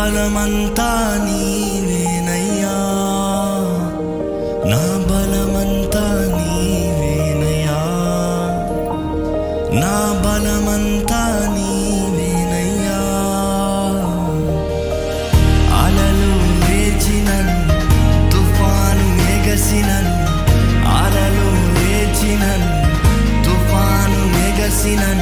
బలమంతా నీవేనయ్యా, నా బలమంతా నీవేనయ్యా, నా బలమంతా నీవేనయ్యా. అలలు లేచినను, తుఫాను ఎగసినను, అలలు లేచినను, తుఫాను ఎగసినను,